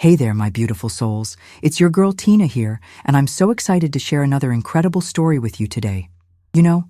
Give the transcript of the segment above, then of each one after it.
Hey there, my beautiful souls. It's your girl Tina here, and I'm so excited to share another incredible story with you today. You know,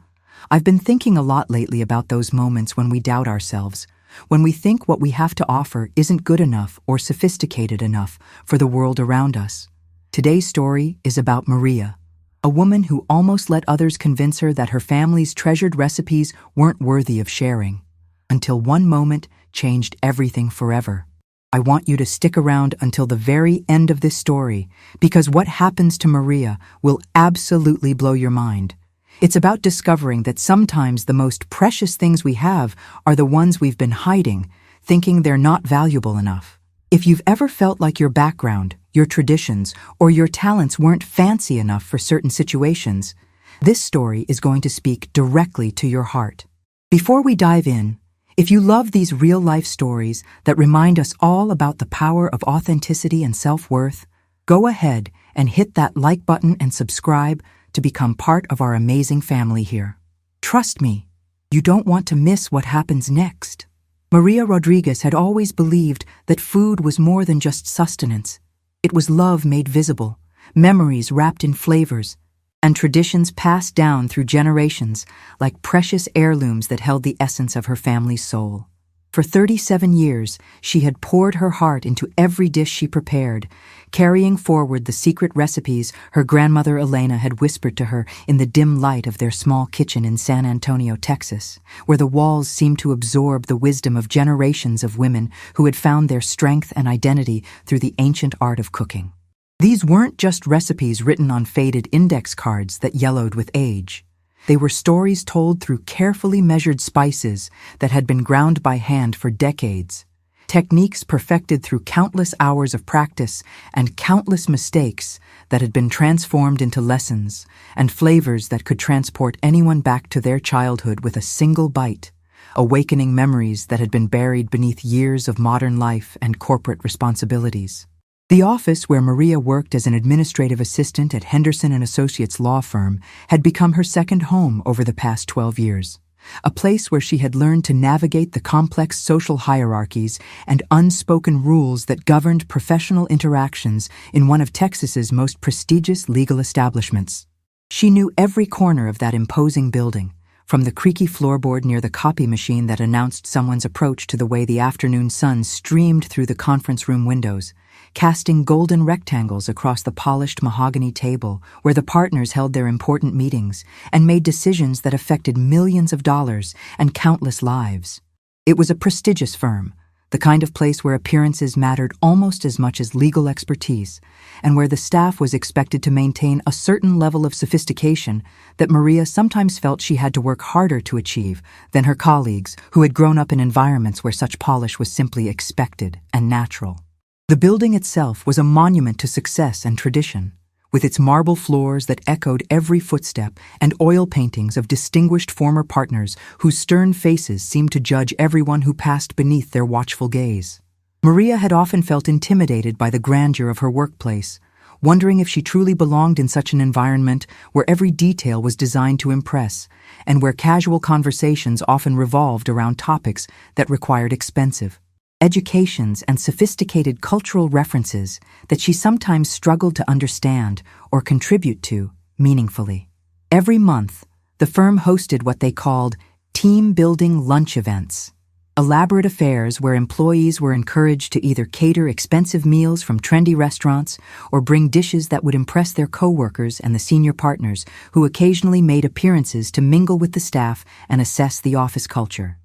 I've been thinking a lot lately about those moments when we doubt ourselves, when we think what we have to offer isn't good enough or sophisticated enough for the world around us. Today's story is about Maria, a woman who almost let others convince her that her family's treasured recipes weren't worthy of sharing, until one moment changed everything forever. I want you to stick around until the very end of this story, because what happens to Maria will absolutely blow your mind. It's about discovering that sometimes the most precious things we have are the ones we've been hiding, thinking they're not valuable enough. If you've ever felt like your background, your traditions, or your talents weren't fancy enough for certain situations, this story is going to speak directly to your heart. Before we dive in, if you love these real-life stories that remind us all about the power of authenticity and self-worth, go ahead and hit that like button and subscribe to become part of our amazing family here. Trust me, you don't want to miss what happens next. Maria Rodriguez had always believed that food was more than just sustenance. It was love made visible, memories wrapped in flavors, and traditions passed down through generations like precious heirlooms that held the essence of her family's soul. For 37 years, she had poured her heart into every dish she prepared, carrying forward the secret recipes her grandmother Elena had whispered to her in the dim light of their small kitchen in San Antonio, Texas, where the walls seemed to absorb the wisdom of generations of women who had found their strength and identity through the ancient art of cooking. These weren't just recipes written on faded index cards that yellowed with age. They were stories told through carefully measured spices that had been ground by hand for decades, techniques perfected through countless hours of practice and countless mistakes that had been transformed into lessons, and flavors that could transport anyone back to their childhood with a single bite, awakening memories that had been buried beneath years of modern life and corporate responsibilities. The office where Maria worked as an administrative assistant at Henderson & Associates law firm had become her second home over the past 12 years, a place where she had learned to navigate the complex social hierarchies and unspoken rules that governed professional interactions in one of Texas's most prestigious legal establishments. She knew every corner of that imposing building, from the creaky floorboard near the copy machine that announced someone's approach to the way the afternoon sun streamed through the conference room windows, casting golden rectangles across the polished mahogany table where the partners held their important meetings and made decisions that affected millions of dollars and countless lives. It was a prestigious firm, the kind of place where appearances mattered almost as much as legal expertise, and where the staff was expected to maintain a certain level of sophistication that Maria sometimes felt she had to work harder to achieve than her colleagues who had grown up in environments where such polish was simply expected and natural. The building itself was a monument to success and tradition, with its marble floors that echoed every footstep and oil paintings of distinguished former partners whose stern faces seemed to judge everyone who passed beneath their watchful gaze. Maria had often felt intimidated by the grandeur of her workplace, wondering if she truly belonged in such an environment where every detail was designed to impress, and where casual conversations often revolved around topics that required expensive educations and sophisticated cultural references that she sometimes struggled to understand or contribute to meaningfully. Every month, the firm hosted what they called team-building lunch events, elaborate affairs where employees were encouraged to either cater expensive meals from trendy restaurants or bring dishes that would impress their coworkers and the senior partners who occasionally made appearances to mingle with the staff and assess the office culture.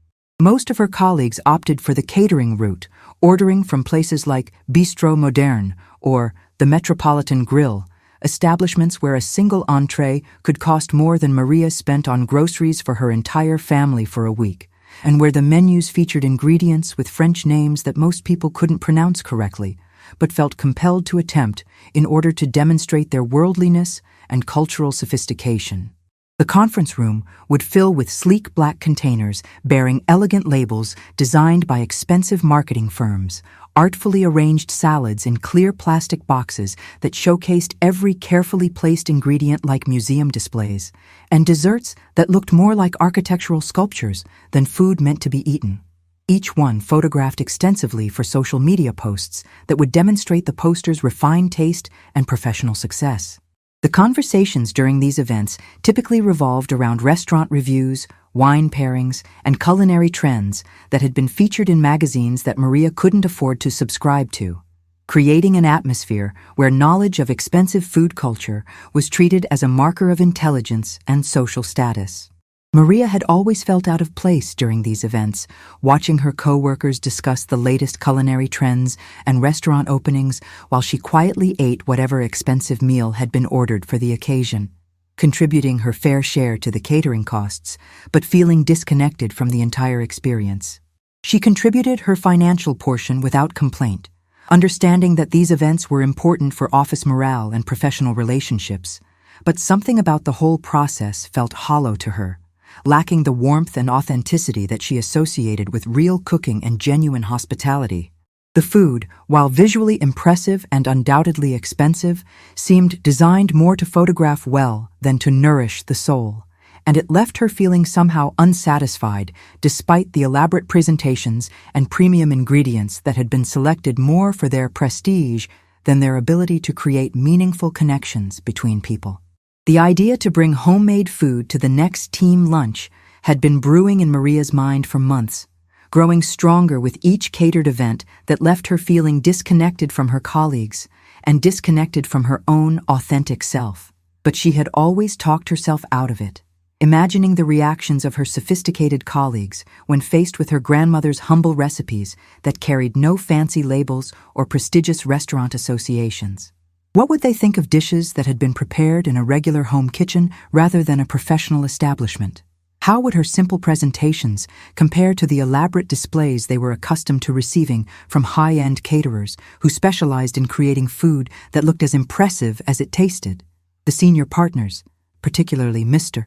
Most of her colleagues opted for the catering route, ordering from places like Bistro Moderne or the Metropolitan Grill, establishments where a single entree could cost more than Maria spent on groceries for her entire family for a week, and where the menus featured ingredients with French names that most people couldn't pronounce correctly, but felt compelled to attempt in order to demonstrate their worldliness and cultural sophistication. The conference room would fill with sleek black containers bearing elegant labels designed by expensive marketing firms, artfully arranged salads in clear plastic boxes that showcased every carefully placed ingredient like museum displays, and desserts that looked more like architectural sculptures than food meant to be eaten. each one photographed extensively for social media posts that would demonstrate the poster's refined taste and professional success. The conversations during these events typically revolved around restaurant reviews, wine pairings, and culinary trends that had been featured in magazines that Maria couldn't afford to subscribe to, creating an atmosphere where knowledge of expensive food culture was treated as a marker of intelligence and social status. Maria had always felt out of place during these events, watching her co-workers discuss the latest culinary trends and restaurant openings while she quietly ate whatever expensive meal had been ordered for the occasion, contributing her fair share to the catering costs, but feeling disconnected from the entire experience. She contributed her financial portion without complaint, understanding that these events were important for office morale and professional relationships, but something about the whole process felt hollow to her, lacking the warmth and authenticity that she associated with real cooking and genuine hospitality. The food, while visually impressive and undoubtedly expensive, seemed designed more to photograph well than to nourish the soul, and it left her feeling somehow unsatisfied despite the elaborate presentations and premium ingredients that had been selected more for their prestige than their ability to create meaningful connections between people. The idea to bring homemade food to the next team lunch had been brewing in Maria's mind for months, growing stronger with each catered event that left her feeling disconnected from her colleagues and disconnected from her own authentic self. But she had always talked herself out of it, imagining the reactions of her sophisticated colleagues when faced with her grandmother's humble recipes that carried no fancy labels or prestigious restaurant associations. What would they think of dishes that had been prepared in a regular home kitchen rather than a professional establishment? How would her simple presentations compare to the elaborate displays they were accustomed to receiving from high-end caterers who specialized in creating food that looked as impressive as it tasted? The senior partners, particularly Mr.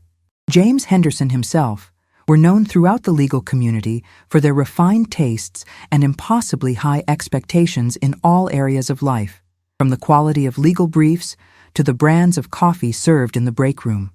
James Henderson himself, were known throughout the legal community for their refined tastes and impossibly high expectations in all areas of life, from the quality of legal briefs to the brands of coffee served in the break room.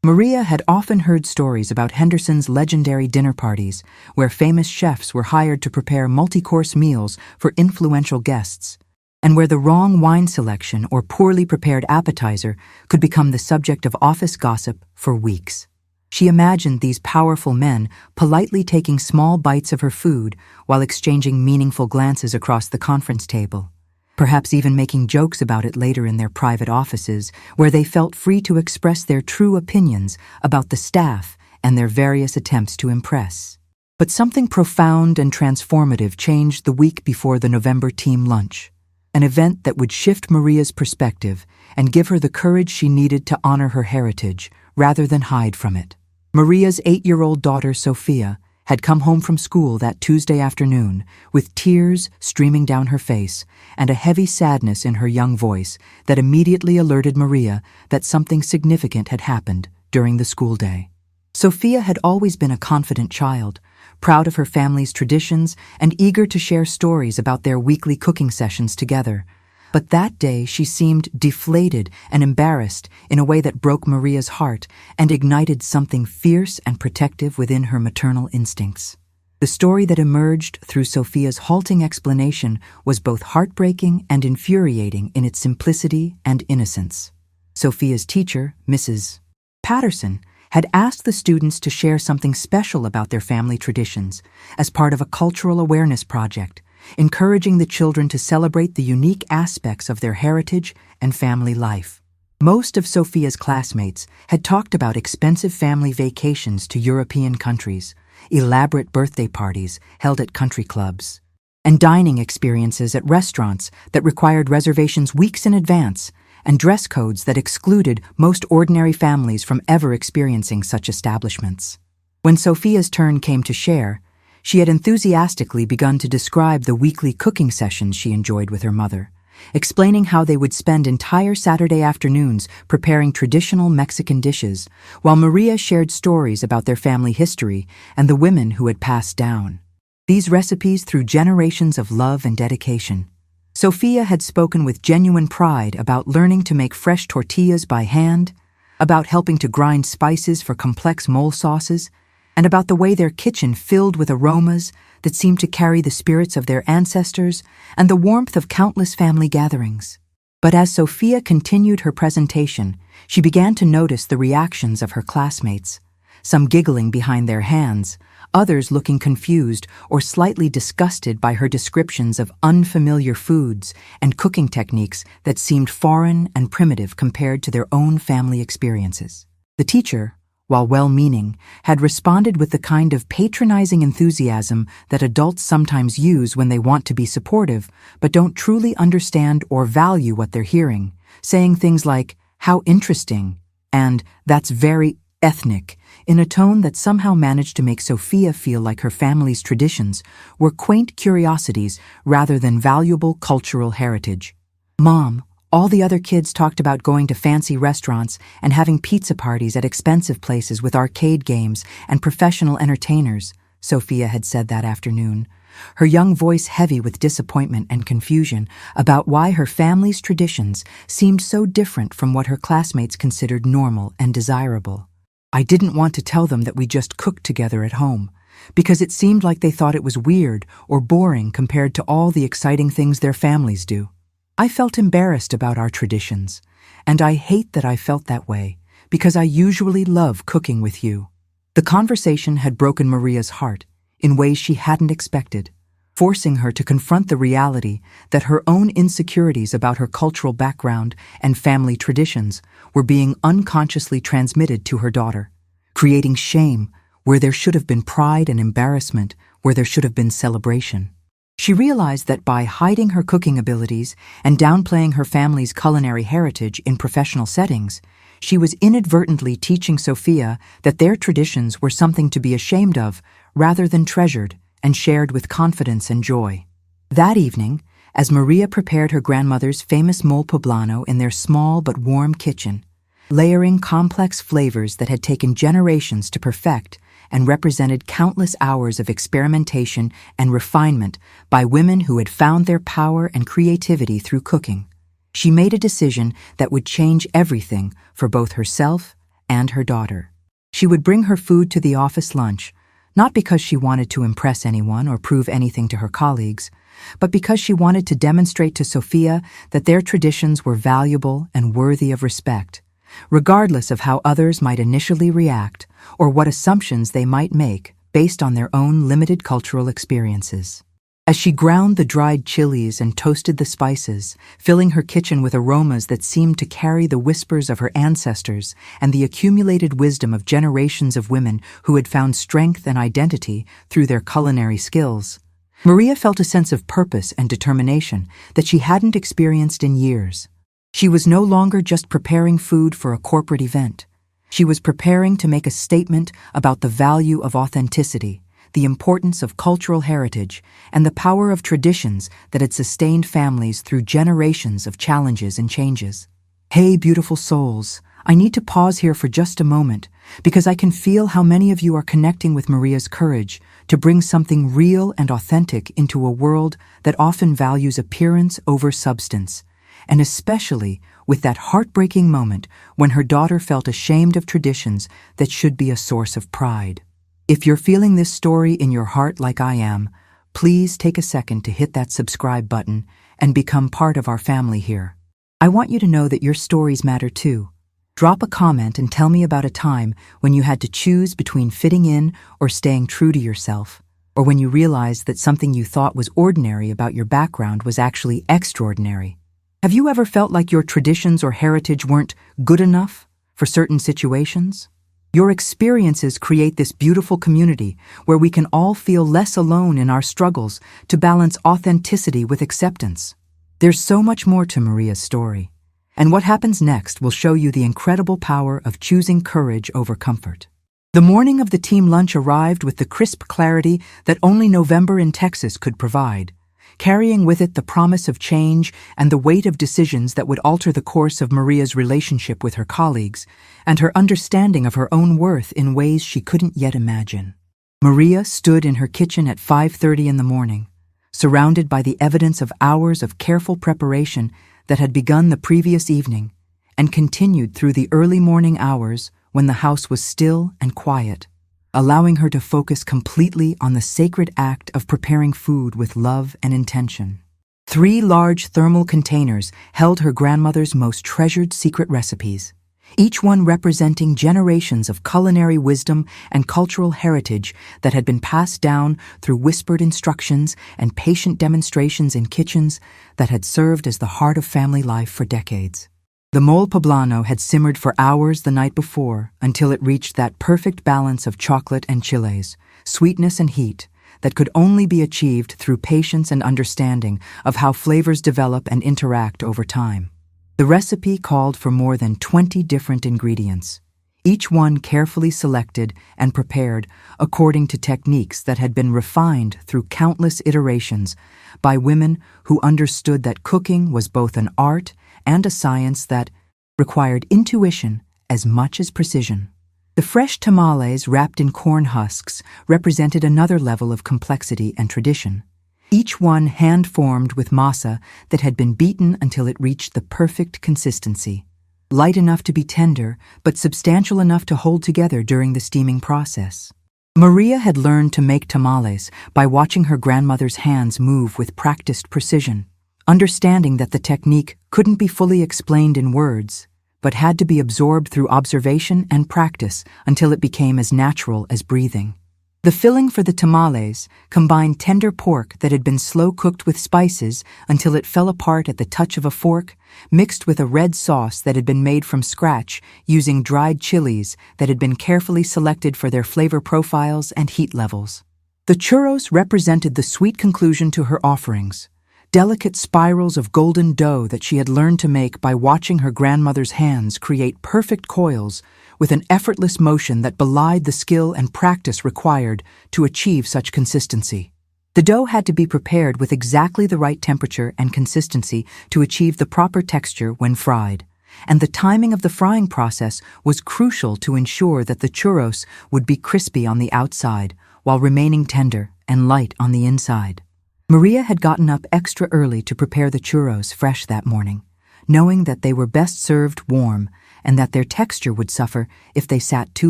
Maria had often heard stories about Henderson's legendary dinner parties, where famous chefs were hired to prepare multi-course meals for influential guests, and where the wrong wine selection or poorly prepared appetizer could become the subject of office gossip for weeks. She imagined these powerful men politely taking small bites of her food while exchanging meaningful glances across the conference table, perhaps even making jokes about it later in their private offices, where they felt free to express their true opinions about the staff and their various attempts to impress. But something profound and transformative changed the week before the November team lunch, an event that would shift Maria's perspective and give her the courage she needed to honor her heritage rather than hide from it. Maria's 8-year-old daughter, Sophia, had come home from school that Tuesday afternoon with tears streaming down her face and a heavy sadness in her young voice that immediately alerted Maria that something significant had happened during the school day. Sophia had always been a confident child, proud of her family's traditions and eager to share stories about their weekly cooking sessions together. But that day she seemed deflated and embarrassed in a way that broke Maria's heart and ignited something fierce and protective within her maternal instincts. The story that emerged through Sophia's halting explanation was both heartbreaking and infuriating in its simplicity and innocence. Sophia's teacher, Mrs. Patterson, had asked the students to share something special about their family traditions as part of a cultural awareness project, encouraging the children to celebrate the unique aspects of their heritage and family life. Most of Sophia's classmates had talked about expensive family vacations to European countries, elaborate birthday parties held at country clubs, and dining experiences at restaurants that required reservations weeks in advance, and dress codes that excluded most ordinary families from ever experiencing such establishments. When Sophia's turn came to share, she had enthusiastically begun to describe the weekly cooking sessions she enjoyed with her mother, explaining how they would spend entire Saturday afternoons preparing traditional Mexican dishes, while Maria shared stories about their family history and the women who had passed down these recipes through generations of love and dedication. Sophia had spoken with genuine pride about learning to make fresh tortillas by hand, about helping to grind spices for complex mole sauces, and about the way their kitchen filled with aromas that seemed to carry the spirits of their ancestors and the warmth of countless family gatherings. But as Sophia continued her presentation, she began to notice the reactions of her classmates, some giggling behind their hands, others looking confused or slightly disgusted by her descriptions of unfamiliar foods and cooking techniques that seemed foreign and primitive compared to their own family experiences. The teacher, while well-meaning, had responded with the kind of patronizing enthusiasm that adults sometimes use when they want to be supportive but don't truly understand or value what they're hearing, saying things like, "How interesting," and "That's very ethnic," in a tone that somehow managed to make Sophia feel like her family's traditions were quaint curiosities rather than valuable cultural heritage. "Mom, all the other kids talked about going to fancy restaurants and having pizza parties at expensive places with arcade games and professional entertainers," Sophia had said that afternoon, her young voice heavy with disappointment and confusion about why her family's traditions seemed so different from what her classmates considered normal and desirable. "I didn't want to tell them that we just cooked together at home, because it seemed like they thought it was weird or boring compared to all the exciting things their families do. I felt embarrassed about our traditions, and I hate that I felt that way, because I usually love cooking with you." The conversation had broken Maria's heart in ways she hadn't expected, forcing her to confront the reality that her own insecurities about her cultural background and family traditions were being unconsciously transmitted to her daughter, creating shame where there should have been pride and embarrassment where there should have been celebration. She realized that by hiding her cooking abilities and downplaying her family's culinary heritage in professional settings, she was inadvertently teaching Sophia that their traditions were something to be ashamed of rather than treasured and shared with confidence and joy. That evening, as Maria prepared her grandmother's famous mole poblano in their small but warm kitchen, layering complex flavors that had taken generations to perfect and represented countless hours of experimentation and refinement by women who had found their power and creativity through cooking, she made a decision that would change everything for both herself and her daughter. She would bring her food to the office lunch, not because she wanted to impress anyone or prove anything to her colleagues, but because she wanted to demonstrate to Sophia that their traditions were valuable and worthy of respect, regardless of how others might initially react or what assumptions they might make based on their own limited cultural experiences. As she ground the dried chilies and toasted the spices, filling her kitchen with aromas that seemed to carry the whispers of her ancestors and the accumulated wisdom of generations of women who had found strength and identity through their culinary skills, Maria felt a sense of purpose and determination that she hadn't experienced in years. She was no longer just preparing food for a corporate event. She was preparing to make a statement about the value of authenticity, the importance of cultural heritage, and the power of traditions that had sustained families through generations of challenges and changes. Hey, beautiful souls, I need to pause here for just a moment because I can feel how many of you are connecting with Maria's courage to bring something real and authentic into a world that often values appearance over substance, and especially with that heartbreaking moment when her daughter felt ashamed of traditions that should be a source of pride. If you're feeling this story in your heart like I am, please take a second to hit that subscribe button and become part of our family here. I want you to know that your stories matter too. Drop a comment and tell me about a time when you had to choose between fitting in or staying true to yourself, or when you realized that something you thought was ordinary about your background was actually extraordinary. Have you ever felt like your traditions or heritage weren't good enough for certain situations? Your experiences create this beautiful community where we can all feel less alone in our struggles to balance authenticity with acceptance. There's so much more to Maria's story, and what happens next will show you the incredible power of choosing courage over comfort. The morning of the team lunch arrived with the crisp clarity that only November in Texas could provide, carrying with it the promise of change and the weight of decisions that would alter the course of Maria's relationship with her colleagues and her understanding of her own worth in ways she couldn't yet imagine. Maria stood in her kitchen at 5:30 in the morning, surrounded by the evidence of hours of careful preparation that had begun the previous evening and continued through the early morning hours when the house was still and quiet. allowing her to focus completely on the sacred act of preparing food with love and intention. 3 large thermal containers held her grandmother's most treasured secret recipes, each one representing generations of culinary wisdom and cultural heritage that had been passed down through whispered instructions and patient demonstrations in kitchens that had served as the heart of family life for decades. The mole poblano had simmered for hours the night before until it reached that perfect balance of chocolate and chiles, sweetness and heat, that could only be achieved through patience and understanding of how flavors develop and interact over time. The recipe called for more than 20 different ingredients, each one carefully selected and prepared according to techniques that had been refined through countless iterations by women who understood that cooking was both an art and a science that required intuition as much as precision. The fresh tamales wrapped in corn husks represented another level of complexity and tradition, each one hand-formed with masa that had been beaten until it reached the perfect consistency, light enough to be tender but substantial enough to hold together during the steaming process. Maria had learned to make tamales by watching her grandmother's hands move with practiced precision, understanding that the technique couldn't be fully explained in words, but had to be absorbed through observation and practice until it became as natural as breathing. The filling for the tamales combined tender pork that had been slow-cooked with spices until it fell apart at the touch of a fork, mixed with a red sauce that had been made from scratch using dried chilies that had been carefully selected for their flavor profiles and heat levels. The churros represented the sweet conclusion to her offerings, delicate spirals of golden dough that she had learned to make by watching her grandmother's hands create perfect coils with an effortless motion that belied the skill and practice required to achieve such consistency. The dough had to be prepared with exactly the right temperature and consistency to achieve the proper texture when fried, and the timing of the frying process was crucial to ensure that the churros would be crispy on the outside while remaining tender and light on the inside. Maria had gotten up extra early to prepare the churros fresh that morning, knowing that they were best served warm and that their texture would suffer if they sat too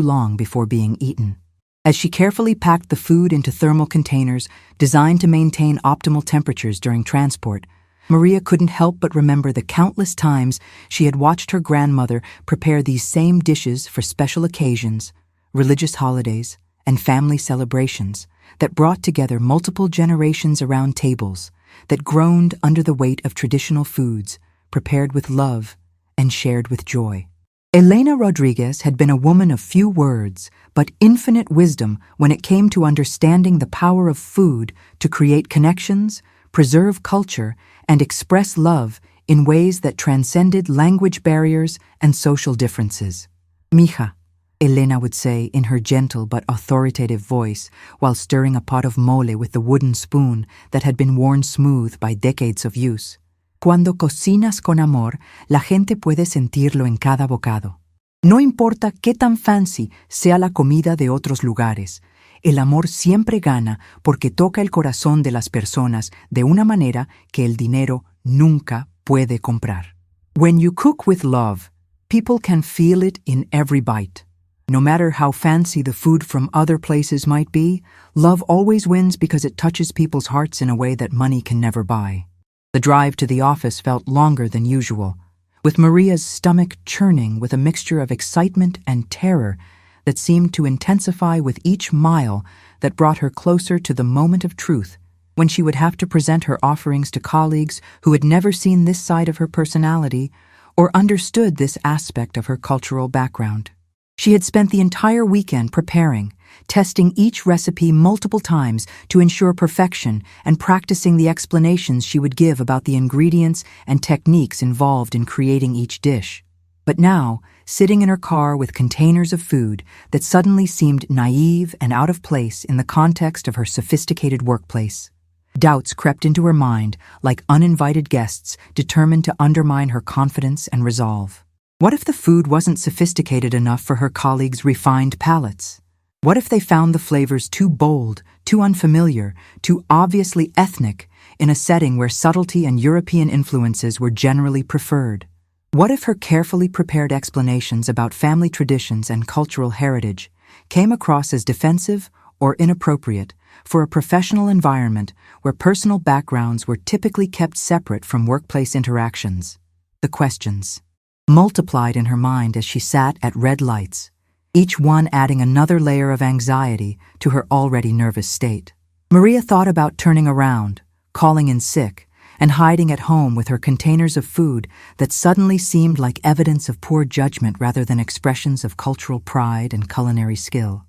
long before being eaten. As she carefully packed the food into thermal containers designed to maintain optimal temperatures during transport, Maria couldn't help but remember the countless times she had watched her grandmother prepare these same dishes for special occasions, religious holidays, and family celebrations that brought together multiple generations around tables that groaned under the weight of traditional foods prepared with love and shared with joy. Elena Rodriguez had been a woman of few words, but infinite wisdom when it came to understanding the power of food to create connections, preserve culture, and express love in ways that transcended language barriers and social differences. Mija, Elena would say in her gentle but authoritative voice while stirring a pot of mole with the wooden spoon that had been worn smooth by decades of use. Cuando cocinas con amor, la gente puede sentirlo en cada bocado. No importa qué tan fancy sea la comida de otros lugares, el amor siempre gana porque toca el corazón de las personas de una manera que el dinero nunca puede comprar. When you cook with love, people can feel it in every bite. No matter how fancy the food from other places might be, love always wins because it touches people's hearts in a way that money can never buy. The drive to the office felt longer than usual, with Maria's stomach churning with a mixture of excitement and terror that seemed to intensify with each mile that brought her closer to the moment of truth, when she would have to present her offerings to colleagues who had never seen this side of her personality or understood this aspect of her cultural background. She had spent the entire weekend preparing, testing each recipe multiple times to ensure perfection and practicing the explanations she would give about the ingredients and techniques involved in creating each dish. But now, sitting in her car with containers of food that suddenly seemed naive and out of place in the context of her sophisticated workplace, doubts crept into her mind like uninvited guests determined to undermine her confidence and resolve. What if the food wasn't sophisticated enough for her colleagues' refined palates? What if they found the flavors too bold, too unfamiliar, too obviously ethnic in a setting where subtlety and European influences were generally preferred? What if her carefully prepared explanations about family traditions and cultural heritage came across as defensive or inappropriate for a professional environment where personal backgrounds were typically kept separate from workplace interactions. The questions multiplied in her mind as she sat at red lights, each one adding another layer of anxiety to her already nervous state. Maria thought about turning around, calling in sick, and hiding at home with her containers of food that suddenly seemed like evidence of poor judgment rather than expressions of cultural pride and culinary skill.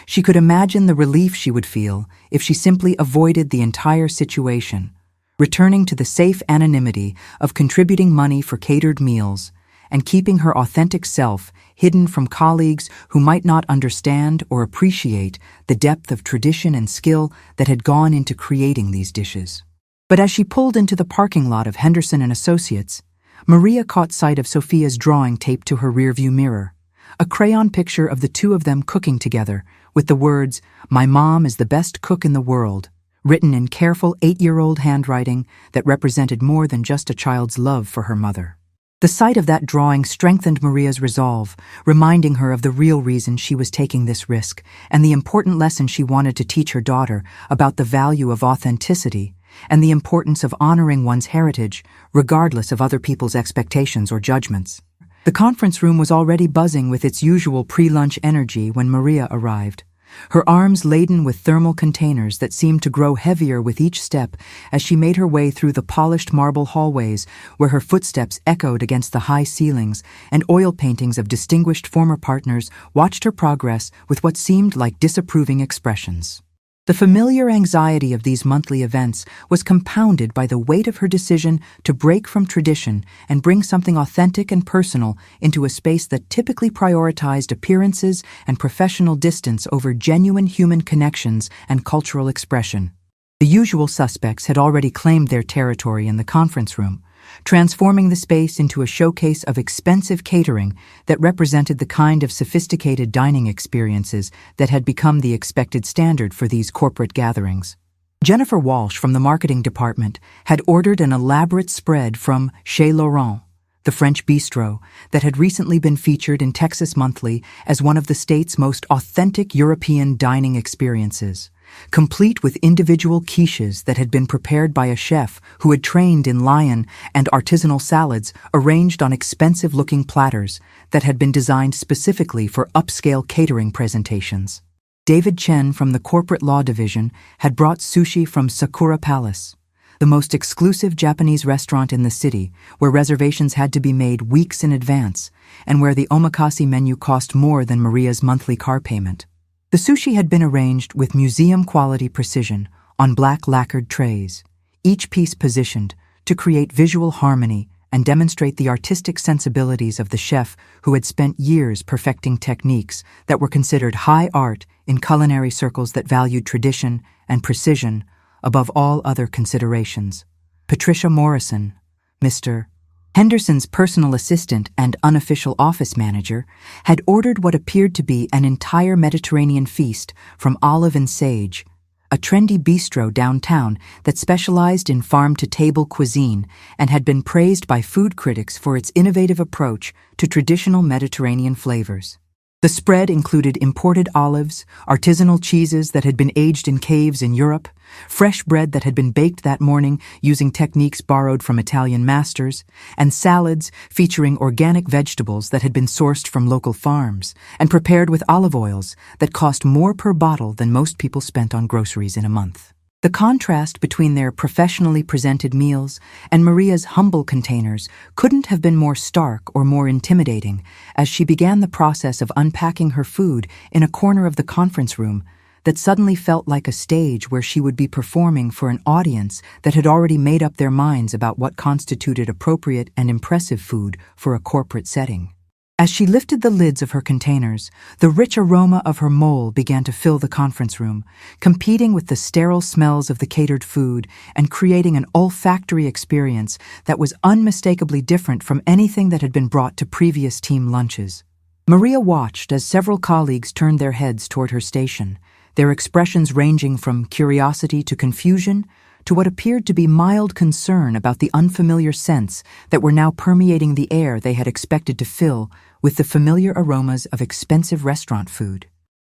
She could imagine the relief she would feel if she simply avoided the entire situation, returning to the safe anonymity of contributing money for catered meals and keeping her authentic self hidden from colleagues who might not understand or appreciate the depth of tradition and skill that had gone into creating these dishes. But as she pulled into the parking lot of Henderson and Associates, Maria caught sight of Sophia's drawing taped to her rearview mirror, a crayon picture of the two of them cooking together with the words, "My mom is the best cook in the world," written in careful 8-year-old handwriting that represented more than just a child's love for her mother. The sight of that drawing strengthened Maria's resolve, reminding her of the real reason she was taking this risk and the important lesson she wanted to teach her daughter about the value of authenticity and the importance of honoring one's heritage, regardless of other people's expectations or judgments. The conference room was already buzzing with its usual pre-lunch energy when Maria arrived, her arms laden with thermal containers that seemed to grow heavier with each step as she made her way through the polished marble hallways where her footsteps echoed against the high ceilings and oil paintings of distinguished former partners watched her progress with what seemed like disapproving expressions. The familiar anxiety of these monthly events was compounded by the weight of her decision to break from tradition and bring something authentic and personal into a space that typically prioritized appearances and professional distance over genuine human connections and cultural expression. The usual suspects had already claimed their territory in the conference room, transforming the space into a showcase of expensive catering that represented the kind of sophisticated dining experiences that had become the expected standard for these corporate gatherings. Jennifer Walsh from the marketing department had ordered an elaborate spread from Chez Laurent, the French bistro that had recently been featured in Texas Monthly as one of the state's most authentic European dining experiences, complete with individual quiches that had been prepared by a chef who had trained in lion and artisanal salads arranged on expensive-looking platters that had been designed specifically for upscale catering presentations. David Chen from the corporate law division had brought sushi from Sakura Palace, the most exclusive Japanese restaurant in the city, where reservations had to be made weeks in advance and where the omakase menu cost more than Maria's monthly car payment. The sushi had been arranged with museum-quality precision on black lacquered trays, each piece positioned to create visual harmony and demonstrate the artistic sensibilities of the chef who had spent years perfecting techniques that were considered high art in culinary circles that valued tradition and precision above all other considerations. Patricia Morrison, Mr. Henderson's personal assistant and unofficial office manager, had ordered what appeared to be an entire Mediterranean feast from Olive and Sage, a trendy bistro downtown that specialized in farm-to-table cuisine and had been praised by food critics for its innovative approach to traditional Mediterranean flavors. The spread included imported olives, artisanal cheeses that had been aged in caves in Europe, fresh bread that had been baked that morning using techniques borrowed from Italian masters, and salads featuring organic vegetables that had been sourced from local farms and prepared with olive oils that cost more per bottle than most people spent on groceries in a month. The contrast between their professionally presented meals and Maria's humble containers couldn't have been more stark or more intimidating as she began the process of unpacking her food in a corner of the conference room that suddenly felt like a stage where she would be performing for an audience that had already made up their minds about what constituted appropriate and impressive food for a corporate setting. As she lifted the lids of her containers, the rich aroma of her mole began to fill the conference room, competing with the sterile smells of the catered food and creating an olfactory experience that was unmistakably different from anything that had been brought to previous team lunches. Maria watched as several colleagues turned their heads toward her station, their expressions ranging from curiosity to confusion to what appeared to be mild concern about the unfamiliar scents that were now permeating the air they had expected to fill with the familiar aromas of expensive restaurant food.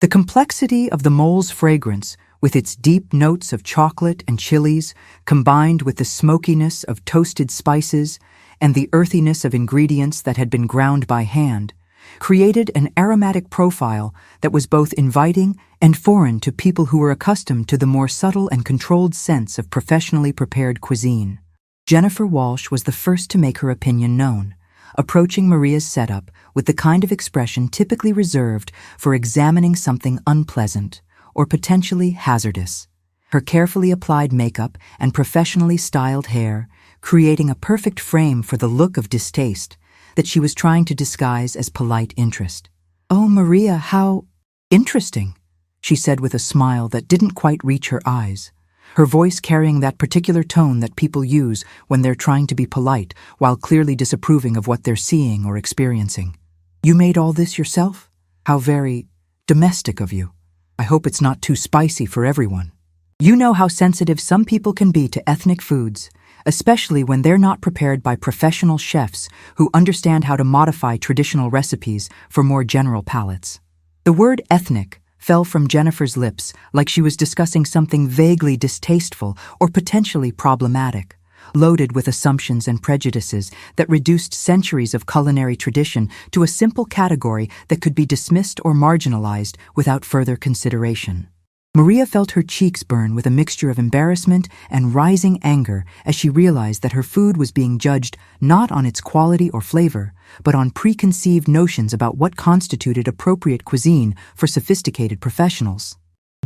The complexity of the mole's fragrance, with its deep notes of chocolate and chilies, combined with the smokiness of toasted spices and the earthiness of ingredients that had been ground by hand, created an aromatic profile that was both inviting and foreign to people who were accustomed to the more subtle and controlled sense of professionally prepared cuisine. Jennifer Walsh was the first to make her opinion known, approaching Maria's setup with the kind of expression typically reserved for examining something unpleasant or potentially hazardous. Her carefully applied makeup and professionally styled hair creating a perfect frame for the look of distaste that she was trying to disguise as polite interest. "Oh, Maria, how interesting," she said with a smile that didn't quite reach her eyes, her voice carrying that particular tone that people use when they're trying to be polite while clearly disapproving of what they're seeing or experiencing. "You made all this yourself? How very domestic of you. I hope it's not too spicy for everyone." You know how sensitive some people can be to ethnic foods, especially when they're not prepared by professional chefs who understand how to modify traditional recipes for more general palates. The word ethnic fell from Jennifer's lips like she was discussing something vaguely distasteful or potentially problematic, loaded with assumptions and prejudices that reduced centuries of culinary tradition to a simple category that could be dismissed or marginalized without further consideration. Maria felt her cheeks burn with a mixture of embarrassment and rising anger as she realized that her food was being judged not on its quality or flavor, but on preconceived notions about what constituted appropriate cuisine for sophisticated professionals.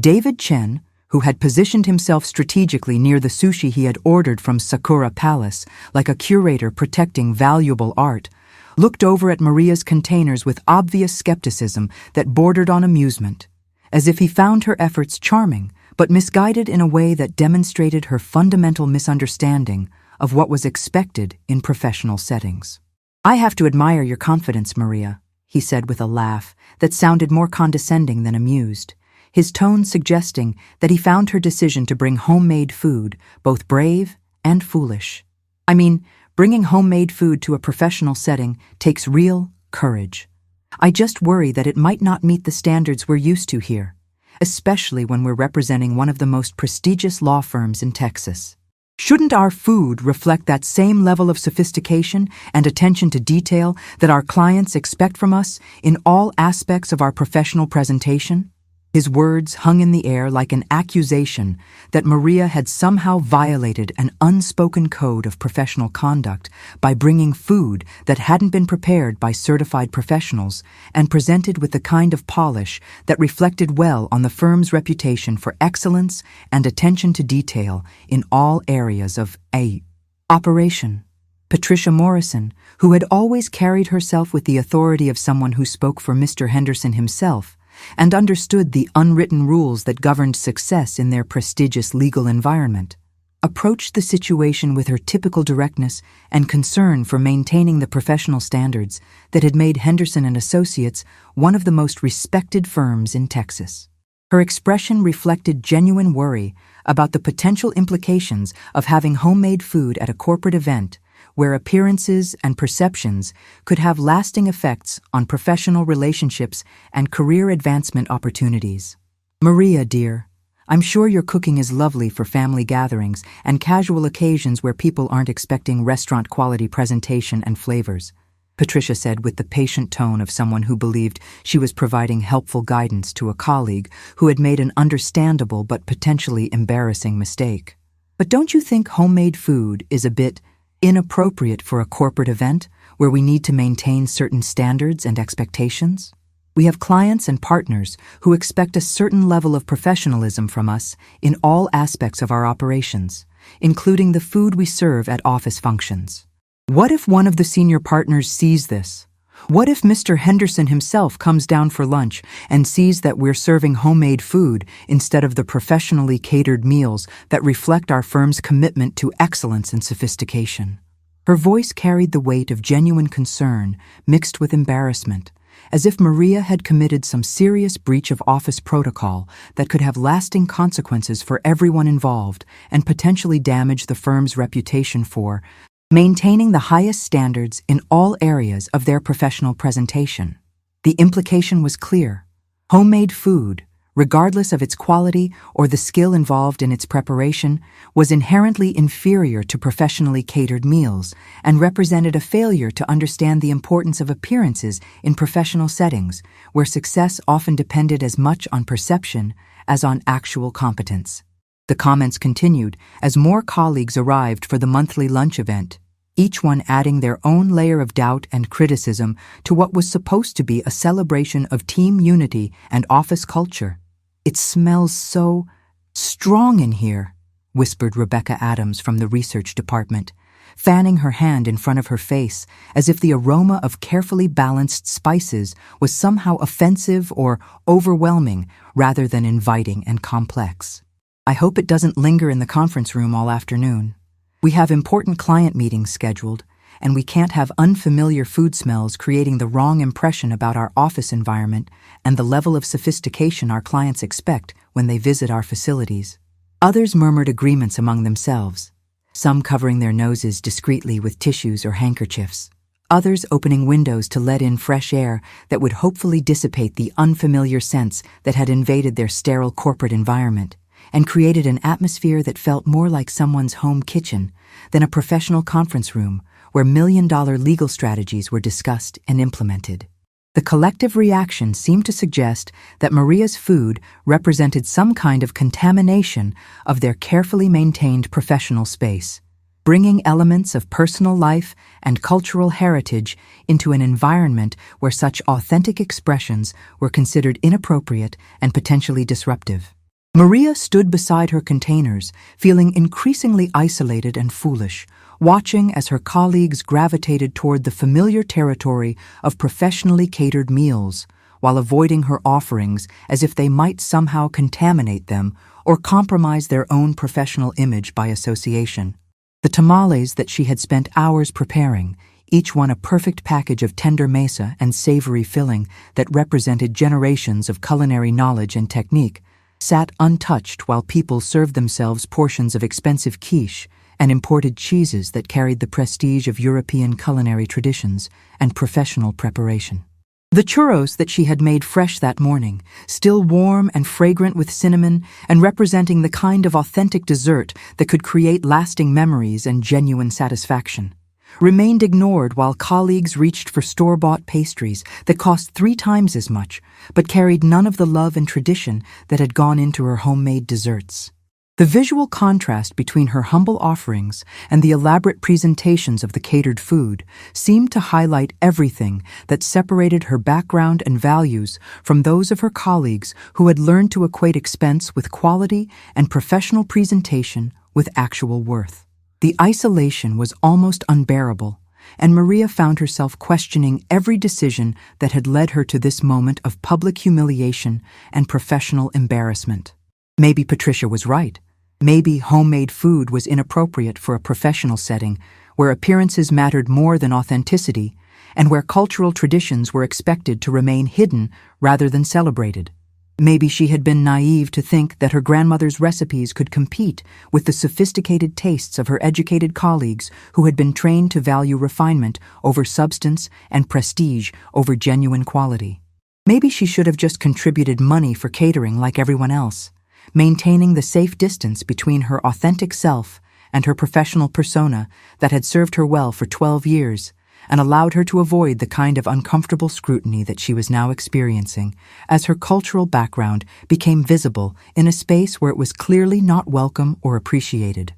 David Chen, who had positioned himself strategically near the sushi he had ordered from Sakura Palace, like a curator protecting valuable art, looked over at Maria's containers with obvious skepticism that bordered on amusement, as if he found her efforts charming, but misguided in a way that demonstrated her fundamental misunderstanding of what was expected in professional settings. "I have to admire your confidence, Maria," he said with a laugh that sounded more condescending than amused, his tone suggesting that he found her decision to bring homemade food both brave and foolish. "I mean, bringing homemade food to a professional setting takes real courage. I just worry that it might not meet the standards we're used to here, especially when we're representing one of the most prestigious law firms in Texas. Shouldn't our food reflect that same level of sophistication and attention to detail that our clients expect from us in all aspects of our professional presentation?" His words hung in the air like an accusation that Maria had somehow violated an unspoken code of professional conduct by bringing food that hadn't been prepared by certified professionals and presented with the kind of polish that reflected well on the firm's reputation for excellence and attention to detail in all areas of operation. Patricia Morrison, who had always carried herself with the authority of someone who spoke for Mr. Henderson himself, and understood the unwritten rules that governed success in their prestigious legal environment, approached the situation with her typical directness and concern for maintaining the professional standards that had made Henderson and Associates one of the most respected firms in Texas. Her expression reflected genuine worry about the potential implications of having homemade food at a corporate event where appearances and perceptions could have lasting effects on professional relationships and career advancement opportunities. "Maria, dear, I'm sure your cooking is lovely for family gatherings and casual occasions where people aren't expecting restaurant-quality presentation and flavors," Patricia said with the patient tone of someone who believed she was providing helpful guidance to a colleague who had made an understandable but potentially embarrassing mistake. "But don't you think homemade food is a bit inappropriate for a corporate event where we need to maintain certain standards and expectations? We have clients and partners who expect a certain level of professionalism from us in all aspects of our operations, including the food we serve at office functions. What if one of the senior partners sees this? What if Mr. Henderson himself comes down for lunch and sees that we're serving homemade food instead of the professionally catered meals that reflect our firm's commitment to excellence and sophistication?" Her voice carried the weight of genuine concern mixed with embarrassment, as if Maria had committed some serious breach of office protocol that could have lasting consequences for everyone involved and potentially damage the firm's reputation for maintaining the highest standards in all areas of their professional presentation. The implication was clear. Homemade food, regardless of its quality or the skill involved in its preparation, was inherently inferior to professionally catered meals and represented a failure to understand the importance of appearances in professional settings, where success often depended as much on perception as on actual competence. The comments continued as more colleagues arrived for the monthly lunch event, each one adding their own layer of doubt and criticism to what was supposed to be a celebration of team unity and office culture. "It smells so strong in here," whispered Rebecca Adams from the research department, fanning her hand in front of her face as if the aroma of carefully balanced spices was somehow offensive or overwhelming rather than inviting and complex. "I hope it doesn't linger in the conference room all afternoon. We have important client meetings scheduled, and we can't have unfamiliar food smells creating the wrong impression about our office environment and the level of sophistication our clients expect when they visit our facilities." Others murmured agreements among themselves, some covering their noses discreetly with tissues or handkerchiefs, others opening windows to let in fresh air that would hopefully dissipate the unfamiliar scents that had invaded their sterile corporate environment and created an atmosphere that felt more like someone's home kitchen than a professional conference room where million-dollar legal strategies were discussed and implemented. The collective reaction seemed to suggest that Maria's food represented some kind of contamination of their carefully maintained professional space, bringing elements of personal life and cultural heritage into an environment where such authentic expressions were considered inappropriate and potentially disruptive. Maria stood beside her containers, feeling increasingly isolated and foolish, watching as her colleagues gravitated toward the familiar territory of professionally catered meals, while avoiding her offerings as if they might somehow contaminate them or compromise their own professional image by association. The tamales that she had spent hours preparing, each one a perfect package of tender mesa and savory filling that represented generations of culinary knowledge and technique, sat untouched while people served themselves portions of expensive quiche and imported cheeses that carried the prestige of European culinary traditions and professional preparation. The churros that she had made fresh that morning, still warm and fragrant with cinnamon and representing the kind of authentic dessert that could create lasting memories and genuine satisfaction, remained ignored while colleagues reached for store-bought pastries that cost 3 times as much, but carried none of the love and tradition that had gone into her homemade desserts. The visual contrast between her humble offerings and the elaborate presentations of the catered food seemed to highlight everything that separated her background and values from those of her colleagues who had learned to equate expense with quality and professional presentation with actual worth. The isolation was almost unbearable, and Maria found herself questioning every decision that had led her to this moment of public humiliation and professional embarrassment. Maybe Patricia was right. Maybe homemade food was inappropriate for a professional setting where appearances mattered more than authenticity and where cultural traditions were expected to remain hidden rather than celebrated. Maybe she had been naive to think that her grandmother's recipes could compete with the sophisticated tastes of her educated colleagues who had been trained to value refinement over substance and prestige over genuine quality. Maybe she should have just contributed money for catering like everyone else, maintaining the safe distance between her authentic self and her professional persona that had served her well for 12 years, and allowed her to avoid the kind of uncomfortable scrutiny that she was now experiencing as her cultural background became visible in a space where it was clearly not welcome or appreciated.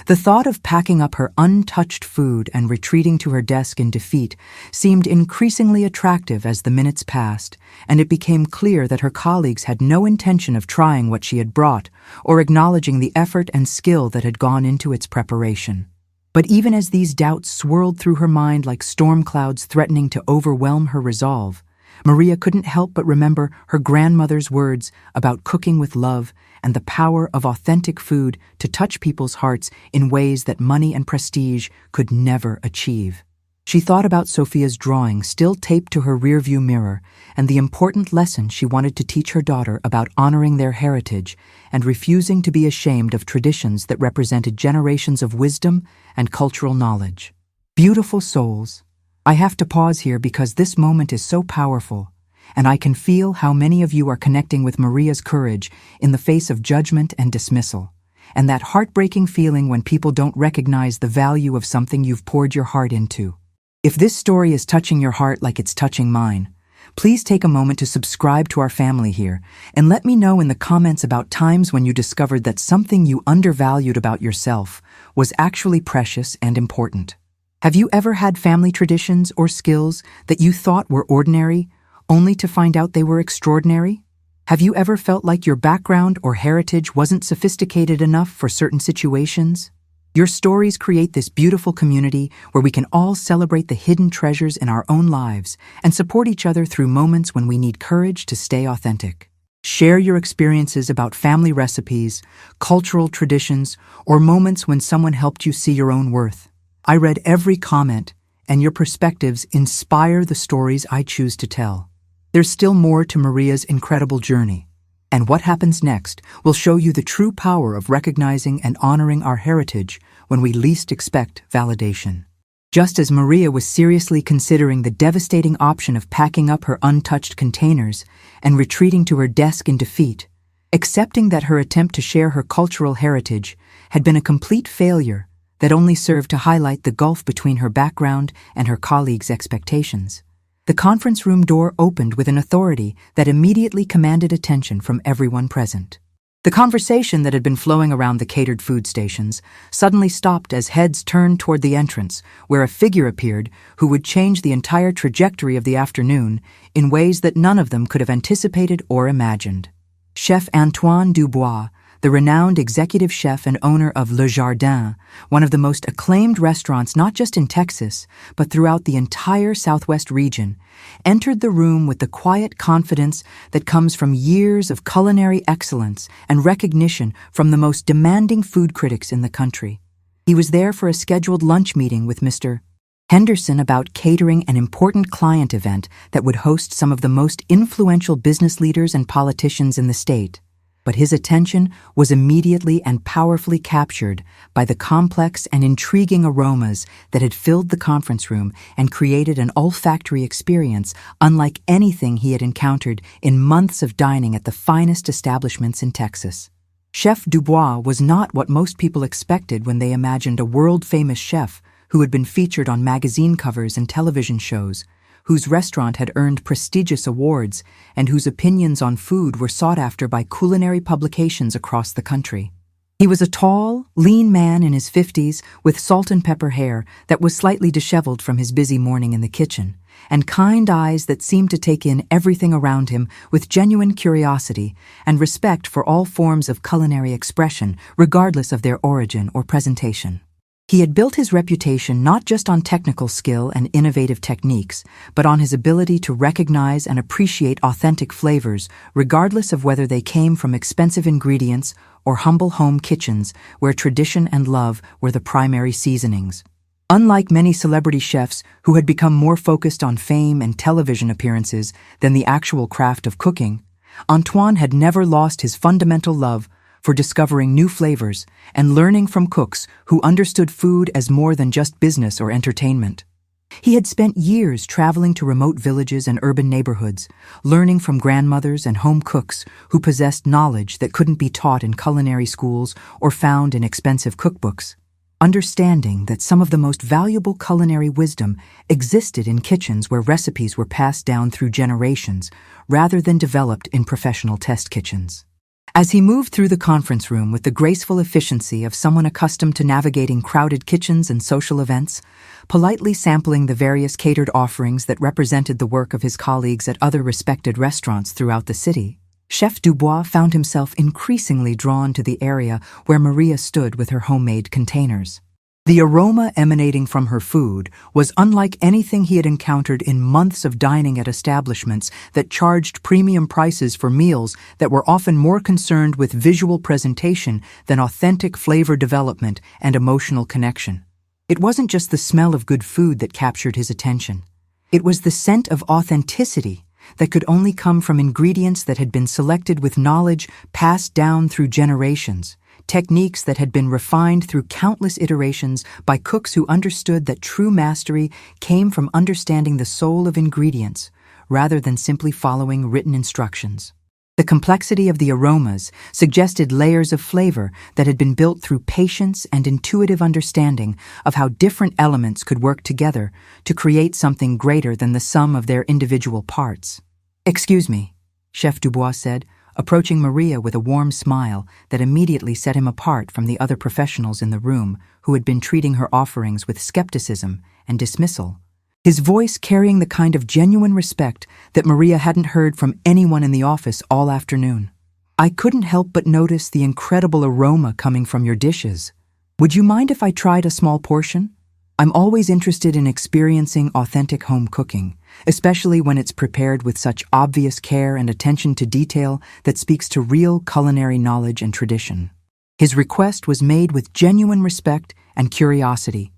The thought of packing up her untouched food and retreating to her desk in defeat seemed increasingly attractive as the minutes passed, and it became clear that her colleagues had no intention of trying what she had brought or acknowledging the effort and skill that had gone into its preparation. But even as these doubts swirled through her mind like storm clouds threatening to overwhelm her resolve, Maria couldn't help but remember her grandmother's words about cooking with love and the power of authentic food to touch people's hearts in ways that money and prestige could never achieve. She thought about Sophia's drawing still taped to her rearview mirror and the important lesson she wanted to teach her daughter about honoring their heritage and refusing to be ashamed of traditions that represented generations of wisdom and cultural knowledge. Beautiful souls, I have to pause here because this moment is so powerful. and I can feel how many of you are connecting with Maria's courage in the face of judgment and dismissal, and that heartbreaking feeling when people don't recognize the value of something you've poured your heart into. If this story is touching your heart like it's touching mine, please take a moment to subscribe to our family here and let me know in the comments about times when you discovered that something you undervalued about yourself was actually precious and important. Have you ever had family traditions or skills that you thought were ordinary, only to find out they were extraordinary? Have you ever felt like your background or heritage wasn't sophisticated enough for certain situations? Your stories create this beautiful community where we can all celebrate the hidden treasures in our own lives and support each other through moments when we need courage to stay authentic. Share your experiences about family recipes, cultural traditions, or moments when someone helped you see your own worth. I read every comment, and your perspectives inspire the stories I choose to tell. There's still more to Maria's incredible journey, and what happens next will show you the true power of recognizing and honoring our heritage when we least expect validation. Just as Maria was seriously considering the devastating option of packing up her untouched containers and retreating to her desk in defeat, accepting that her attempt to share her cultural heritage had been a complete failure that only served to highlight the gulf between her background and her colleagues' expectations. The conference room door opened with an authority that immediately commanded attention from everyone present. The conversation that had been flowing around the catered food stations suddenly stopped as heads turned toward the entrance, where a figure appeared who would change the entire trajectory of the afternoon in ways that none of them could have anticipated or imagined. Chef Antoine Dubois, the renowned executive chef and owner of Le Jardin, one of the most acclaimed restaurants not just in Texas, but throughout the entire Southwest region, entered the room with the quiet confidence that comes from years of culinary excellence and recognition from the most demanding food critics in the country. He was there for a scheduled lunch meeting with Mr. Henderson about catering an important client event that would host some of the most influential business leaders and politicians in the state. But his attention was immediately and powerfully captured by the complex and intriguing aromas that had filled the conference room and created an olfactory experience unlike anything he had encountered in months of dining at the finest establishments in Texas. Chef Dubois was not what most people expected when they imagined a world-famous chef who had been featured on magazine covers and television shows, whose restaurant had earned prestigious awards, and whose opinions on food were sought after by culinary publications across the country. He was a tall, lean man in his 50s with salt and pepper hair that was slightly disheveled from his busy morning in the kitchen, and kind eyes that seemed to take in everything around him with genuine curiosity and respect for all forms of culinary expression, regardless of their origin or presentation. He had built his reputation not just on technical skill and innovative techniques, but on his ability to recognize and appreciate authentic flavors, regardless of whether they came from expensive ingredients or humble home kitchens where tradition and love were the primary seasonings. Unlike many celebrity chefs who had become more focused on fame and television appearances than the actual craft of cooking, Antoine had never lost his fundamental love for discovering new flavors and learning from cooks who understood food as more than just business or entertainment. He had spent years traveling to remote villages and urban neighborhoods, learning from grandmothers and home cooks who possessed knowledge that couldn't be taught in culinary schools or found in expensive cookbooks. Understanding that some of the most valuable culinary wisdom existed in kitchens where recipes were passed down through generations rather than developed in professional test kitchens. As he moved through the conference room with the graceful efficiency of someone accustomed to navigating crowded kitchens and social events, politely sampling the various catered offerings that represented the work of his colleagues at other respected restaurants throughout the city, Chef Dubois found himself increasingly drawn to the area where Maria stood with her homemade containers. The aroma emanating from her food was unlike anything he had encountered in months of dining at establishments that charged premium prices for meals that were often more concerned with visual presentation than authentic flavor development and emotional connection. It wasn't just the smell of good food that captured his attention. It was the scent of authenticity that could only come from ingredients that had been selected with knowledge passed down through generations, techniques that had been refined through countless iterations by cooks who understood that true mastery came from understanding the soul of ingredients, rather than simply following written instructions. The complexity of the aromas suggested layers of flavor that had been built through patience and intuitive understanding of how different elements could work together to create something greater than the sum of their individual parts. "Excuse me," Chef Dubois said, approaching Maria with a warm smile that immediately set him apart from the other professionals in the room who had been treating her offerings with skepticism and dismissal, his voice carrying the kind of genuine respect that Maria hadn't heard from anyone in the office all afternoon. "I couldn't help but notice the incredible aroma coming from your dishes. Would you mind if I tried a small portion? I'm always interested in experiencing authentic home cooking, especially when it's prepared with such obvious care and attention to detail that speaks to real culinary knowledge and tradition." His request was made with genuine respect and curiosity,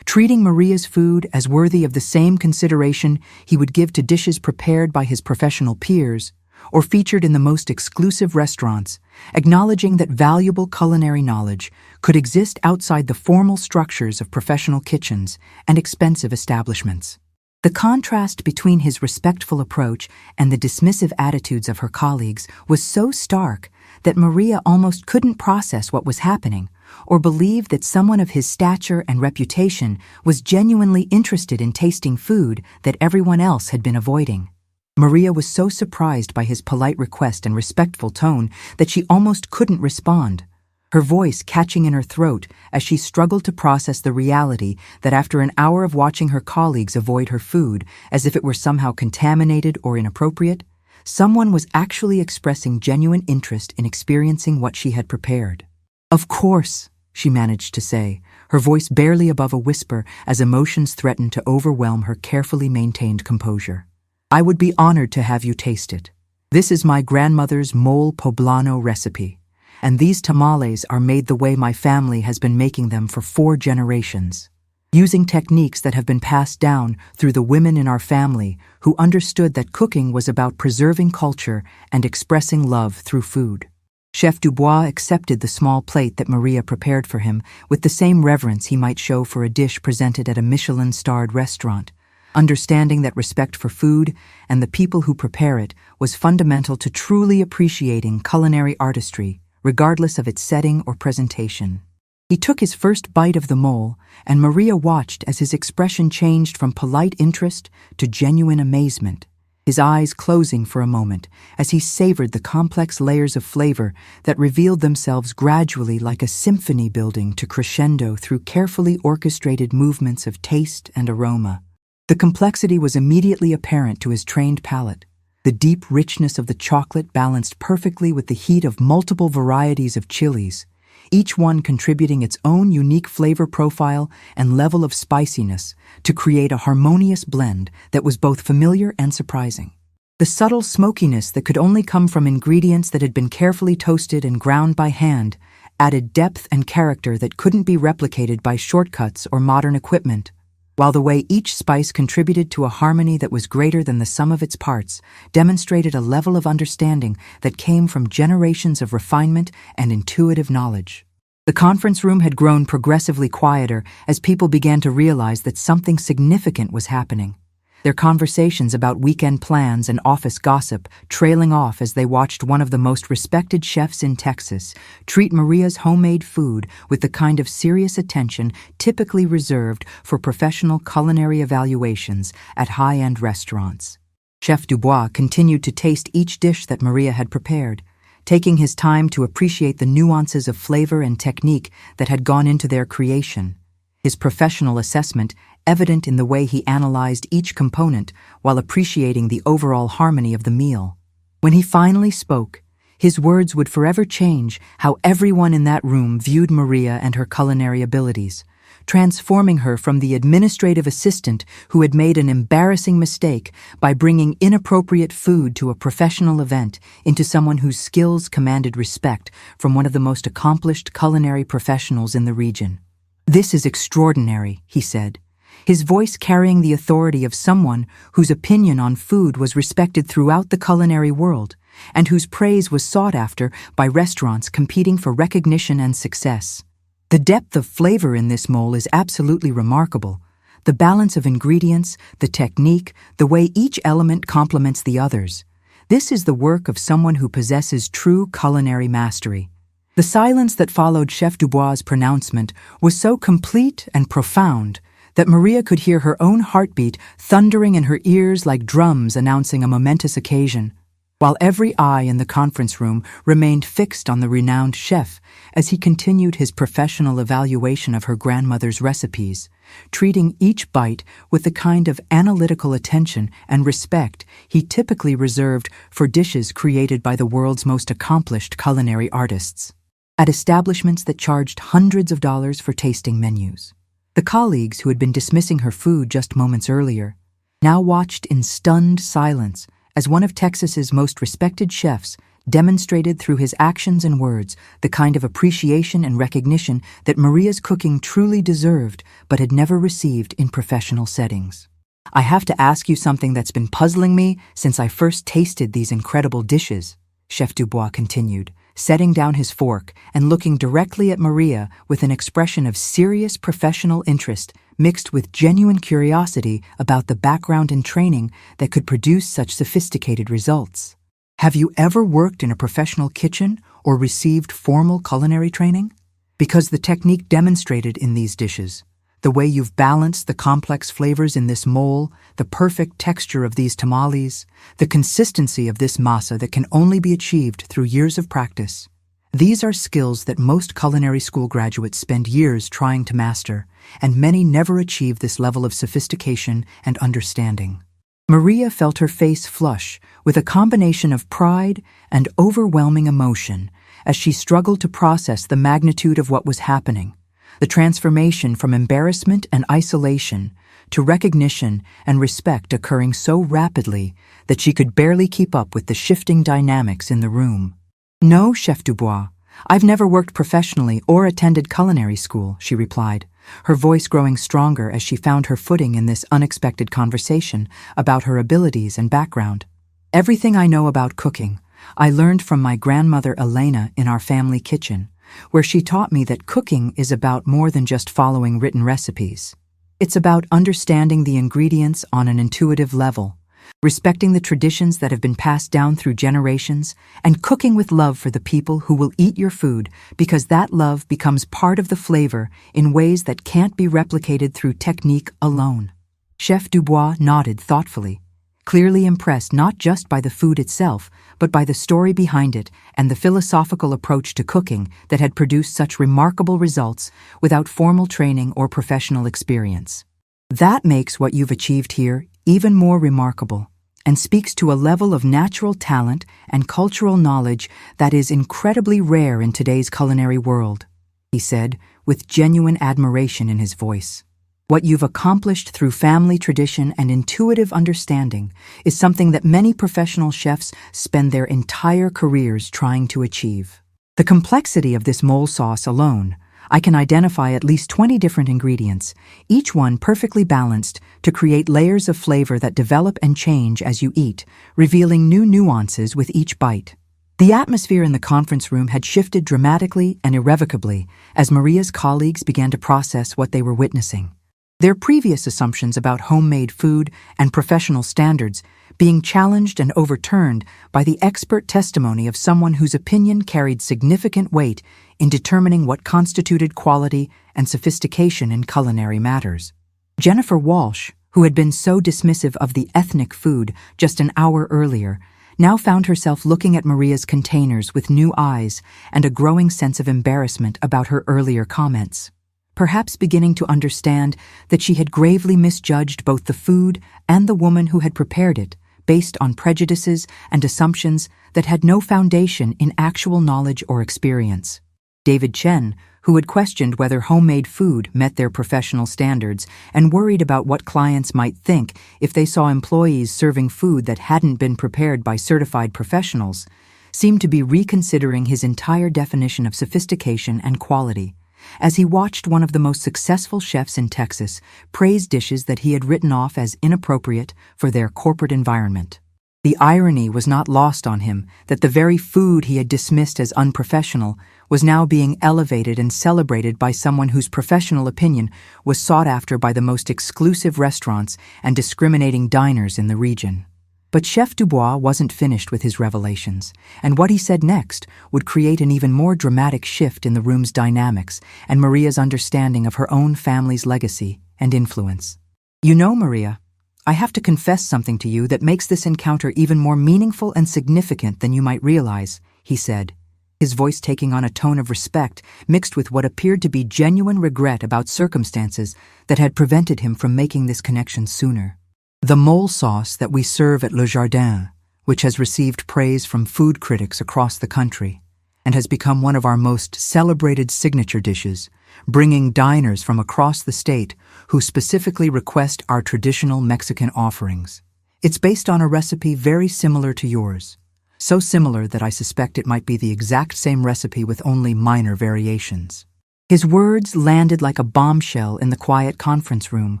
treating Maria's food as worthy of the same consideration he would give to dishes prepared by his professional peers or featured in the most exclusive restaurants, acknowledging that valuable culinary knowledge could exist outside the formal structures of professional kitchens and expensive establishments. The contrast between his respectful approach and the dismissive attitudes of her colleagues was so stark that Maria almost couldn't process what was happening or believe that someone of his stature and reputation was genuinely interested in tasting food that everyone else had been avoiding. Maria was so surprised by his polite request and respectful tone that she almost couldn't respond, her voice catching in her throat as she struggled to process the reality that after an hour of watching her colleagues avoid her food as if it were somehow contaminated or inappropriate, someone was actually expressing genuine interest in experiencing what she had prepared. "Of course," she managed to say, her voice barely above a whisper as emotions threatened to overwhelm her carefully maintained composure. "I would be honored to have you taste it. This is my grandmother's mole poblano recipe, and these tamales are made the way my family has been making them for 4 generations, using techniques that have been passed down through the women in our family who understood that cooking was about preserving culture and expressing love through food." Chef Dubois accepted the small plate that Maria prepared for him with the same reverence he might show for a dish presented at a Michelin-starred restaurant, understanding that respect for food and the people who prepare it was fundamental to truly appreciating culinary artistry, regardless of its setting or presentation. He took his first bite of the mole, and Maria watched as his expression changed from polite interest to genuine amazement, his eyes closing for a moment as he savored the complex layers of flavor that revealed themselves gradually like a symphony building to crescendo through carefully orchestrated movements of taste and aroma. The complexity was immediately apparent to his trained palate. The deep richness of the chocolate balanced perfectly with the heat of multiple varieties of chilies, each one contributing its own unique flavor profile and level of spiciness to create a harmonious blend that was both familiar and surprising. The subtle smokiness that could only come from ingredients that had been carefully toasted and ground by hand added depth and character that couldn't be replicated by shortcuts or modern equipment, while the way each spice contributed to a harmony that was greater than the sum of its parts demonstrated a level of understanding that came from generations of refinement and intuitive knowledge. The conference room had grown progressively quieter as people began to realize that something significant was happening, their conversations about weekend plans and office gossip trailing off as they watched one of the most respected chefs in Texas treat Maria's homemade food with the kind of serious attention typically reserved for professional culinary evaluations at high-end restaurants. Chef Dubois continued to taste each dish that Maria had prepared, taking his time to appreciate the nuances of flavor and technique that had gone into their creation, his professional assessment evident in the way he analyzed each component while appreciating the overall harmony of the meal. When he finally spoke, his words would forever change how everyone in that room viewed Maria and her culinary abilities, transforming her from the administrative assistant who had made an embarrassing mistake by bringing inappropriate food to a professional event into someone whose skills commanded respect from one of the most accomplished culinary professionals in the region. "This is extraordinary," he said, his voice carrying the authority of someone whose opinion on food was respected throughout the culinary world and whose praise was sought after by restaurants competing for recognition and success. "The depth of flavor in this mole is absolutely remarkable. The balance of ingredients, the technique, the way each element complements the others. This is the work of someone who possesses true culinary mastery. The silence that followed Chef Dubois' pronouncement was so complete and profound that Maria could hear her own heartbeat thundering in her ears like drums announcing a momentous occasion, while every eye in the conference room remained fixed on the renowned chef as he continued his professional evaluation of her grandmother's recipes, treating each bite with the kind of analytical attention and respect he typically reserved for dishes created by the world's most accomplished culinary artists. At establishments that charged hundreds of dollars for tasting menus, the colleagues who had been dismissing her food just moments earlier now watched in stunned silence as one of Texas's most respected chefs demonstrated through his actions and words the kind of appreciation and recognition that Maria's cooking truly deserved but had never received in professional settings. "I have to ask you something that's been puzzling me since I first tasted these incredible dishes," Chef Dubois continued, setting down his fork and looking directly at Maria with an expression of serious professional interest mixed with genuine curiosity about the background and training that could produce such sophisticated results. "Have you ever worked in a professional kitchen or received formal culinary training? Because the technique demonstrated in these dishes, the way you've balanced the complex flavors in this mole, the perfect texture of these tamales, the consistency of this masa that can only be achieved through years of practice. These are skills that most culinary school graduates spend years trying to master, and many never achieve this level of sophistication and understanding." Maria felt her face flush with a combination of pride and overwhelming emotion as she struggled to process the magnitude of what was happening. The transformation from embarrassment and isolation to recognition and respect occurring so rapidly that she could barely keep up with the shifting dynamics in the room. "No, Chef Dubois, I've never worked professionally or attended culinary school," she replied, her voice growing stronger as she found her footing in this unexpected conversation about her abilities and background. "Everything I know about cooking, I learned from my grandmother Elena in our family kitchen, where she taught me that cooking is about more than just following written recipes. It's about understanding the ingredients on an intuitive level, respecting the traditions that have been passed down through generations, and cooking with love for the people who will eat your food because that love becomes part of the flavor in ways that can't be replicated through technique alone." Chef Dubois nodded thoughtfully, clearly impressed not just by the food itself, but by the story behind it and the philosophical approach to cooking that had produced such remarkable results without formal training or professional experience. "That makes what you've achieved here even more remarkable and speaks to a level of natural talent and cultural knowledge that is incredibly rare in today's culinary world," he said, with genuine admiration in his voice. "What you've accomplished through family tradition and intuitive understanding is something that many professional chefs spend their entire careers trying to achieve." The complexity of this mole sauce alone, I can identify at least 20 different ingredients, each one perfectly balanced to create layers of flavor that develop and change as you eat, revealing new nuances with each bite. The atmosphere in the conference room had shifted dramatically and irrevocably as Maria's colleagues began to process what they were witnessing. Their previous assumptions about homemade food and professional standards being challenged and overturned by the expert testimony of someone whose opinion carried significant weight in determining what constituted quality and sophistication in culinary matters. Jennifer Walsh, who had been so dismissive of the ethnic food just an hour earlier, now found herself looking at Maria's containers with new eyes and a growing sense of embarrassment about her earlier comments, perhaps beginning to understand that she had gravely misjudged both the food and the woman who had prepared it, based on prejudices and assumptions that had no foundation in actual knowledge or experience. David Chen, who had questioned whether homemade food met their professional standards and worried about what clients might think if they saw employees serving food that hadn't been prepared by certified professionals, seemed to be reconsidering his entire definition of sophistication and quality, as he watched one of the most successful chefs in Texas praise dishes that he had written off as inappropriate for their corporate environment. The irony was not lost on him that the very food he had dismissed as unprofessional was now being elevated and celebrated by someone whose professional opinion was sought after by the most exclusive restaurants and discriminating diners in the region. But Chef Dubois wasn't finished with his revelations, and what he said next would create an even more dramatic shift in the room's dynamics and Maria's understanding of her own family's legacy and influence. "You know, Maria, I have to confess something to you that makes this encounter even more meaningful and significant than you might realize," he said, his voice taking on a tone of respect mixed with what appeared to be genuine regret about circumstances that had prevented him from making this connection sooner. "The mole sauce that we serve at Le Jardin, which has received praise from food critics across the country and has become one of our most celebrated signature dishes, bringing diners from across the state who specifically request our traditional Mexican offerings. It's based on a recipe very similar to yours, so similar that I suspect it might be the exact same recipe with only minor variations." His words landed like a bombshell in the quiet conference room,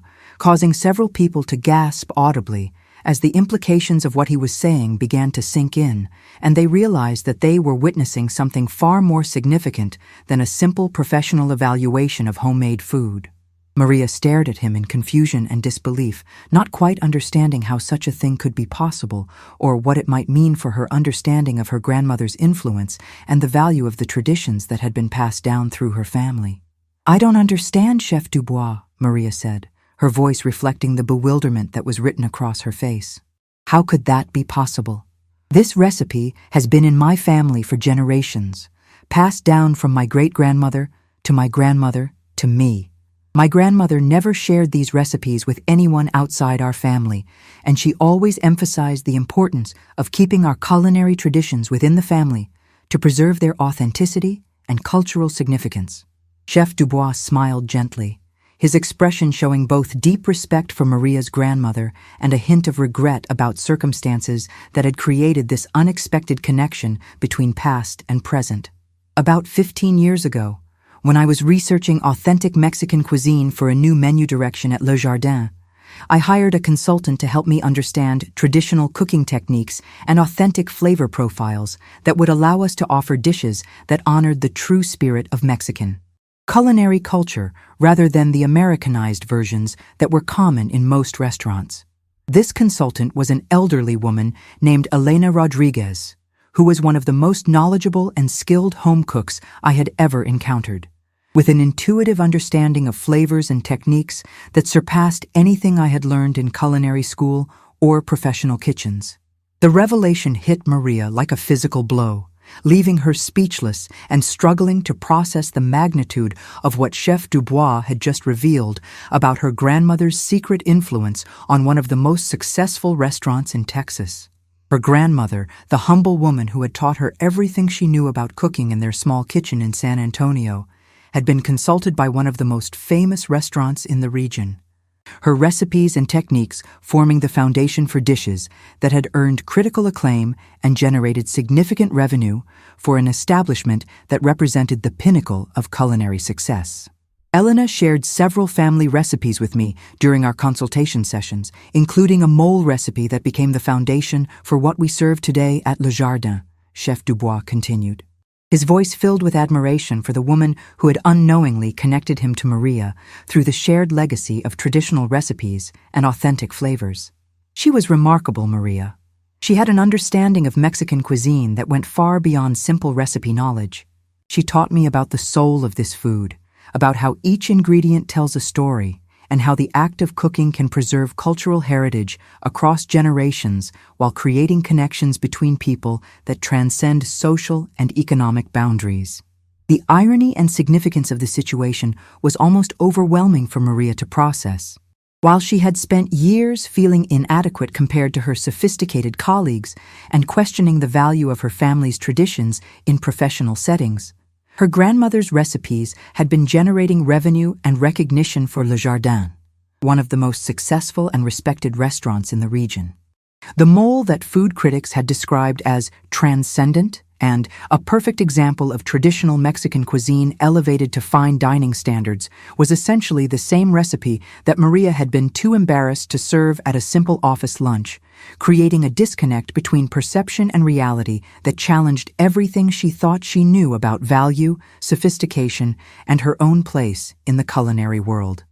causing several people to gasp audibly as the implications of what he was saying began to sink in, and they realized that they were witnessing something far more significant than a simple professional evaluation of homemade food. Maria stared at him in confusion and disbelief, not quite understanding how such a thing could be possible or what it might mean for her understanding of her grandmother's influence and the value of the traditions that had been passed down through her family. "I don't understand, Chef Dubois," Maria said, her voice reflecting the bewilderment that was written across her face. "How could that be possible? This recipe has been in my family for generations, passed down from my great-grandmother to my grandmother to me. My grandmother never shared these recipes with anyone outside our family, and she always emphasized the importance of keeping our culinary traditions within the family to preserve their authenticity and cultural significance." Chef Dubois smiled gently, his expression showing both deep respect for Maria's grandmother and a hint of regret about circumstances that had created this unexpected connection between past and present. "About 15 years ago, when I was researching authentic Mexican cuisine for a new menu direction at Le Jardin, I hired a consultant to help me understand traditional cooking techniques and authentic flavor profiles that would allow us to offer dishes that honored the true spirit of Mexican culinary culture rather than the Americanized versions that were common in most restaurants. This consultant was an elderly woman named Elena Rodriguez, who was one of the most knowledgeable and skilled home cooks I had ever encountered, with an intuitive understanding of flavors and techniques that surpassed anything I had learned in culinary school or professional kitchens. The revelation hit Maria like a physical blow, leaving her speechless and struggling to process the magnitude of what Chef Dubois had just revealed about her grandmother's secret influence on one of the most successful restaurants in Texas. Her grandmother, the humble woman who had taught her everything she knew about cooking in their small kitchen in San Antonio, had been consulted by one of the most famous restaurants in the region. Her recipes and techniques forming the foundation for dishes that had earned critical acclaim and generated significant revenue for an establishment that represented the pinnacle of culinary success. Elena shared several family recipes with me during our consultation sessions, including a mole recipe that became the foundation for what we serve today at Le Jardin, Chef Dubois continued, his voice filled with admiration for the woman who had unknowingly connected him to Maria through the shared legacy of traditional recipes and authentic flavors. "She was remarkable, Maria. She had an understanding of Mexican cuisine that went far beyond simple recipe knowledge. She taught me about the soul of this food, about how each ingredient tells a story, and how the act of cooking can preserve cultural heritage across generations while creating connections between people that transcend social and economic boundaries." The irony and significance of the situation was almost overwhelming for Maria to process. While she had spent years feeling inadequate compared to her sophisticated colleagues and questioning the value of her family's traditions in professional settings, her grandmother's recipes had been generating revenue and recognition for Le Jardin, one of the most successful and respected restaurants in the region. The mole that food critics had described as transcendent And a perfect example of traditional Mexican cuisine elevated to fine dining standards was essentially the same recipe that Maria had been too embarrassed to serve at a simple office lunch, creating a disconnect between perception and reality that challenged everything she thought she knew about value, sophistication, and her own place in the culinary world.